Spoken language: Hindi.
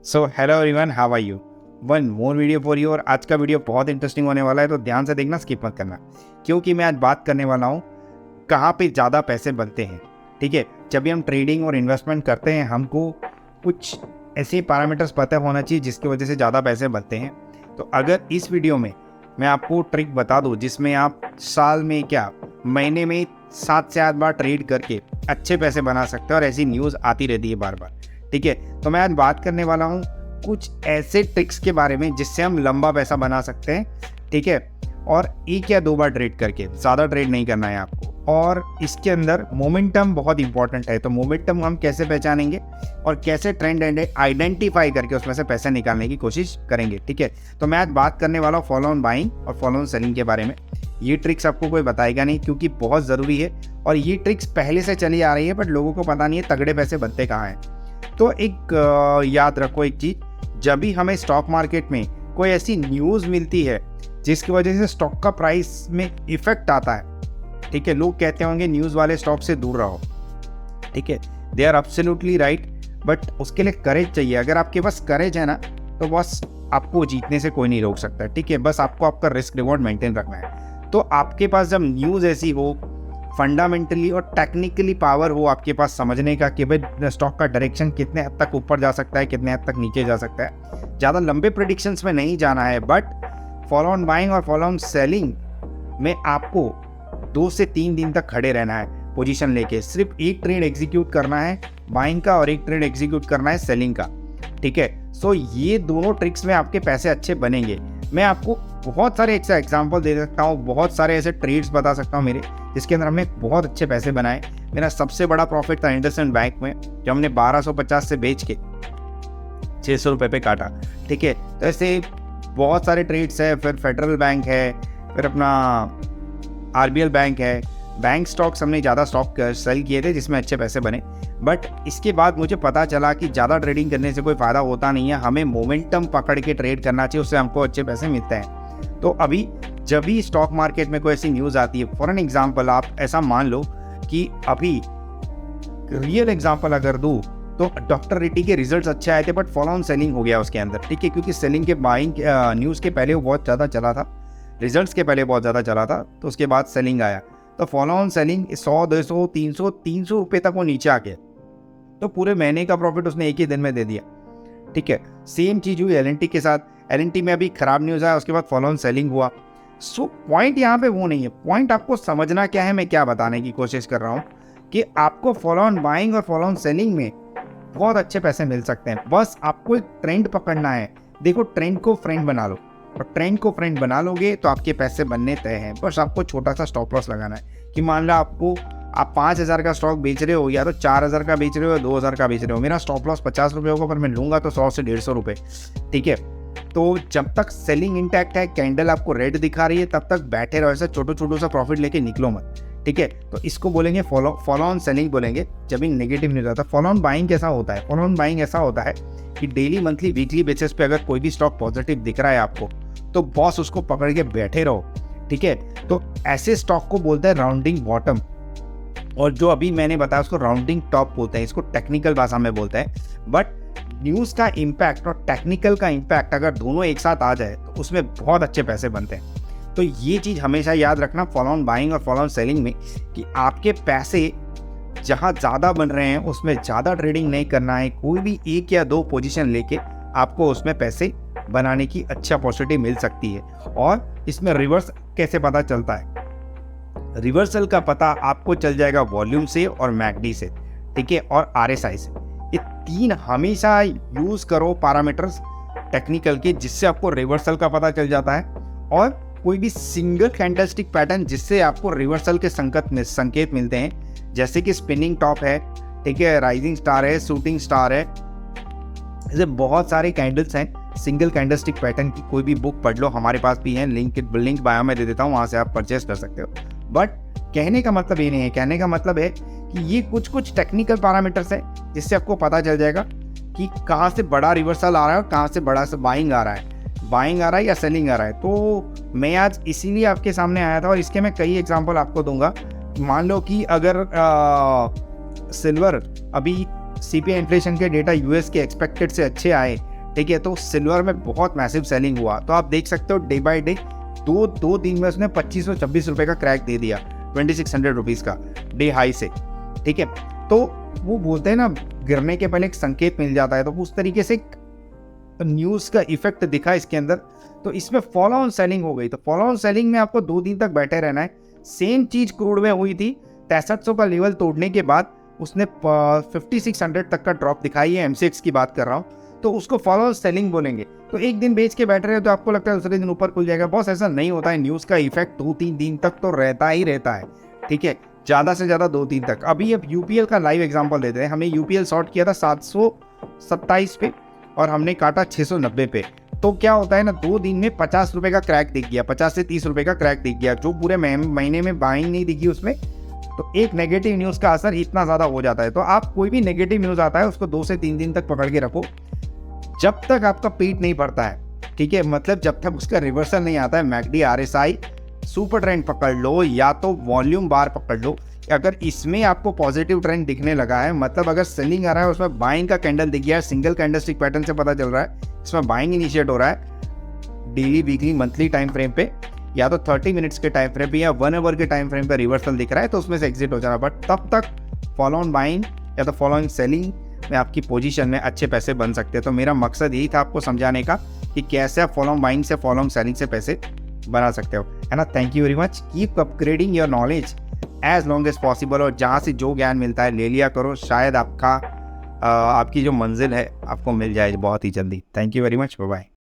So hello everyone, how are you? One more video for you. और आज का वीडियो बहुत इंटरेस्टिंग होने वाला है, तो ध्यान से देखना, स्किप मत करना, क्योंकि मैं आज बात करने वाला हूँ कहाँ पे ज़्यादा पैसे बनते हैं। ठीक है, जब भी हम ट्रेडिंग और इन्वेस्टमेंट करते हैं, हमको कुछ ऐसे पैरामीटर्स पता होना चाहिए जिसकी वजह से ज़्यादा पैसे बनते हैं। तो अगर इस वीडियो में मैं आपको ट्रिक बता दूँ जिसमें आप साल में क्या महीने में 7 से 8 बार ट्रेड करके अच्छे पैसे बना सकते हैं, और ऐसी न्यूज़ आती रहती है बार बार। ठीक है, तो मैं आज बात करने वाला हूँ कुछ ऐसे ट्रिक्स के बारे में जिससे हम लंबा पैसा बना सकते हैं। ठीक है, और 1 या 2 बार ट्रेड करके, ज़्यादा ट्रेड नहीं करना है आपको। और इसके अंदर मोमेंटम बहुत इंपॉर्टेंट है। तो मोमेंटम हम कैसे पहचानेंगे और कैसे ट्रेंड आइडेंटिफाई करके उसमें से पैसे निकालने की कोशिश करेंगे। ठीक है, तो मैं आज बात करने वाला हूँ फॉलो ऑन बाइंग और फॉलो ऑन सेलिंग के बारे में। ये ट्रिक्स आपको कोई बताएगा नहीं, क्योंकि बहुत ज़रूरी है, और ये ट्रिक्स पहले से चली आ रही है, बट लोगों को पता नहीं है तगड़े पैसे बनते कहाँ हैं। तो एक याद रखो एक चीज़, जब भी हमें स्टॉक मार्केट में कोई ऐसी न्यूज़ मिलती है जिसकी वजह से स्टॉक का प्राइस में इफेक्ट आता है, ठीक है, लोग कहते होंगे न्यूज़ वाले स्टॉक से दूर रहो। ठीक है, they are absolutely right, but उसके लिए करेज चाहिए। अगर आपके पास करेज है ना, तो बस आपको जीतने से कोई नहीं रोक सकता। ठीक है, बस आपको आपका रिस्क रिवॉर्ड मेंटेन रखना है। तो आपके पास जब न्यूज़ ऐसी हो, फंडामेंटली और टेक्निकली पावर हो आपके पास समझने का कि भाई स्टॉक का डायरेक्शन कितने हद तक ऊपर जा सकता है, कितने हद तक नीचे जा सकता है, ज़्यादा लंबे प्रेडिक्शंस में नहीं जाना है। बट फॉलो ऑन बाइंग और फॉलो ऑन सेलिंग में आपको 2 से 3 दिन तक खड़े रहना है पोजीशन लेके। सिर्फ एक ट्रेड एग्जीक्यूट करना है बाइंग का और एक ट्रेड एग्जीक्यूट करना है सेलिंग का। ठीक है, सो ये दोनों ट्रिक्स में आपके पैसे अच्छे बनेंगे। मैं आपको बहुत सारे ऐसे एग्जांपल दे सकता हूँ, बहुत सारे ऐसे ट्रेड्स बता सकता हूँ मेरे, जिसके अंदर हमने बहुत अच्छे पैसे बनाए। मेरा सबसे बड़ा प्रॉफिट था इंडसइंड बैंक में, जो हमने 1250 से बेच के 600 रुपये पे काटा। ठीक है, तो ऐसे बहुत सारे ट्रेड्स है। फिर फेडरल बैंक है, फिर अपना आरबीएल बैंक है। बैंक स्टॉक्स हमने ज़्यादा स्टॉक सेल किए थे जिसमें अच्छे पैसे बने। बट इसके बाद मुझे पता चला कि ज़्यादा ट्रेडिंग करने से कोई फ़ायदा होता नहीं है, हमें मोमेंटम पकड़ के ट्रेड करना चाहिए, उससे हमको अच्छे पैसे मिलते हैं। तो अभी जब भी स्टॉक मार्केट में कोई ऐसी न्यूज़ आती है, फॉर एन एग्जाम्पल आप ऐसा मान लो कि अभी रियल एग्जाम्पल अगर दूँ तो डॉक्टर रेड्डी के रिजल्ट्स अच्छे आए थे, बट फॉलो ऑन सेलिंग हो गया उसके अंदर। ठीक है, क्योंकि सेलिंग के बाइंग न्यूज़ के पहले वो बहुत ज़्यादा चला था, रिजल्ट्स के पहले बहुत ज़्यादा चला था, तो उसके बाद सेलिंग आया। तो फॉलो ऑन सेलिंग 100, 200, 300 रुपये तक वो नीचे आ गया, तो पूरे महीने का प्रॉफिट उसने एक ही दिन में दे दिया। ठीक है, सेम चीज़ हुई एलएनटी के साथ। एलएनटी में अभी खराब न्यूज़ आया, उसके बाद फॉलो ऑन सेलिंग हुआ। सो पॉइंट यहाँ पे वो नहीं है, पॉइंट आपको समझना क्या है, मैं क्या बताने की कोशिश कर रहा हूँ कि आपको फॉलो ऑन बाइंग और फॉलो ऑन सेलिंग में बहुत अच्छे पैसे मिल सकते हैं। बस आपको एक ट्रेंड पकड़ना है। देखो, ट्रेंड को फ्रेंड बना लो, और ट्रेंड को फ्रेंड बना लोगे तो आपके पैसे बनने तय हैं। बस आपको छोटा सा स्टॉप लॉस लगाना है कि मान लो आप 5000 का स्टॉक बेच रहे हो, या तो 4000 का बेच रहे हो या 2000 का बेच रहे हो। मेरा स्टॉप लॉस 50 रुपये होगा, पर मैं लूँगा तो 100 से 150 रुपये। ठीक है, तो जब तक सेलिंग इंटैक्ट है, कैंडल आपको रेड दिखा रही है, तब तक बैठे रहो, ऐसा छोटो सा प्रॉफिट लेके निकलो मत। ठीक है, तो इसको बोलेंगे फॉलो ऑन सेलिंग बोलेंगे जब भी नेगेटिव न्यूज़ आता है। फॉलो ऑन बाइंग कैसा होता है? फॉलो ऑन बाइंग ऐसा होता है कि डेली, मंथली, वीकली बेसिस पे अगर कोई भी स्टॉक पॉजिटिव दिख रहा है आपको, तो बॉस उसको पकड़ के बैठे रहो। ठीक है, तो ऐसे स्टॉक को बोलते हैं राउंडिंग बॉटम, और जो अभी मैंने बताया उसको राउंडिंग टॉप बोलते हैं। इसको टेक्निकल भाषा में बोलते हैं। बट न्यूज़ का इम्पैक्ट और टेक्निकल का इम्पैक्ट अगर दोनों एक साथ आ जाए तो उसमें बहुत अच्छे पैसे बनते हैं। तो ये चीज़ हमेशा याद रखना फॉलो ऑन बाइंग और फॉलो ऑन सेलिंग में, कि आपके पैसे जहाँ ज़्यादा बन रहे हैं उसमें ज़्यादा ट्रेडिंग नहीं करना है। कोई भी 1 या 2 पोजीशन लेके आपको उसमें पैसे बनाने की अच्छी अपॉर्चुनिटी मिल सकती है। और इसमें रिवर्स कैसे पता चलता है? रिवर्सल का पता आपको चल जाएगा वॉल्यूम से और मैकडी से। ठीक है, और आरएसआई से। ये 3 हमेशा यूज करो पैरामीटर्स टेक्निकल के, जिससे आपको रिवर्सल का पता चल जाता है। और कोई भी सिंगल कैंडलस्टिक पैटर्न जिससे आपको रिवर्सल के संकेत मिलते हैं, जैसे कि स्पिनिंग टॉप है, ठीक है, राइजिंग स्टार है, शूटिंग स्टार है, ऐसे बहुत सारे कैंडल्स हैं सिंगल कैंडलस्टिक पैटर्न की। कोई भी बुक पढ़ लो, हमारे पास भी है, लिंक बायो में दे देता हूँ, वहाँ से आप परचेस कर सकते हो। बट कहने का मतलब ये नहीं है, कहने का मतलब है कि ये कुछ टेक्निकल पैरामीटर्स है जिससे आपको पता चल जाएगा कि कहाँ से बड़ा रिवर्सल आ रहा है और कहाँ से बड़ा से बाइंग आ रहा है या सेलिंग आ रहा है। तो मैं आज इसीलिए आपके सामने आया था, और इसके मैं कई एग्जांपल आपको दूंगा। मान लो कि अगर सिल्वर, अभी सीपीआई इन्फ्लेशन के डेटा यूएस के एक्सपेक्टेड से अच्छे आए, ठीक है। तो सिल्वर में बहुत मैसिव सेलिंग हुआ, तो आप देख सकते हो डे बाय डे दो दिन में उसने 2526 रुपये का क्रैक दे दिया, 2600 रुपीज़ का डे हाई से, ठीक है। तो वो बोलते हैं ना, गिरने के पहले एक संकेत मिल जाता है, तो उस तरीके से न्यूज़ का इफेक्ट दिखा इसके अंदर। तो इसमें फॉलो ऑन सेलिंग हो गई। तो फॉलो ऑन सेलिंग में आपको 2 दिन तक बैठे रहना है। सेम चीज़ क्रूड में हुई थी, 6300 का लेवल तोड़ने के बाद उसने 5600 तक का ड्रॉप दिखाई है, MCX की बात कर रहा हूँ, तो उसको फॉलो ऑन सेलिंग बोलेंगे। तो एक दिन बेच के बैठ रहे हो तो आपको लगता है दूसरे दिन ऊपर खुल जाएगा। बॉस ऐसा नहीं होता है, न्यूज़ का इफेक्ट 2-3 दिन तक तो रहता ही रहता है, ठीक है, ज़्यादा से ज़्यादा 2-3 तक। अभी अब UPL का लाइव एग्जाम्पल देते हैं। हमें UPL शॉर्ट किया था 727 पे और हमने काटा 690 पे। तो क्या होता है ना, 2 दिन में 50 रुपये का क्रैक दिख गया, 50 से 30 रुपये का क्रैक दिख गया, जो पूरे महीने में बाइंग नहीं दिखी उसमें। तो एक नेगेटिव न्यूज़ का असर इतना ज़्यादा हो जाता है। तो आप कोई भी नेगेटिव न्यूज़ आता है उसको 2 से 3 दिन तक पकड़ के रखो, जब तक आपका पेट नहीं भरता है, ठीक है, मतलब जब तक उसका रिवर्सल नहीं आता है। MACD, RSI, सुपर ट्रेंड पकड़ लो या तो वॉल्यूम बार पकड़ लो। अगर इसमें आपको पॉजिटिव ट्रेंड दिखने लगा है, मतलब अगर सेलिंग आ रहा है, उसमें बाइंग का कैंडल दिख गया है, सिंगल कैंडलस्टिक पैटर्न से पता चल रहा है इसमें बाइंग इनिशिएट हो रहा है, daily, weekly, monthly time frame पे, या तो 30 मिनट्स के टाइम फ्रेम पे या 1 आवर के टाइम फ्रेम पे रिवर्सल दिख रहा है, तो उसमें से एग्जिट हो जाना। बट तब तक फॉलो ऑन बाइंग या तो फॉलो ऑन सेलिंग में आपकी पोजीशन में अच्छे पैसे बन सकते हैं। तो मेरा मकसद यही था आपको समझाने का कि कैसे आप फॉलो ऑन बाइंग से, फॉलो ऑन सेलिंग से पैसे बना सकते हो, है ना। Thank you very much. Keep upgrading your knowledge as long as possible, और जहाँ से जो ज्ञान मिलता है ले लिया करो। शायद आपकी जो मंजिल है आपको मिल जाए बहुत ही जल्दी। Thank you very much, bye bye.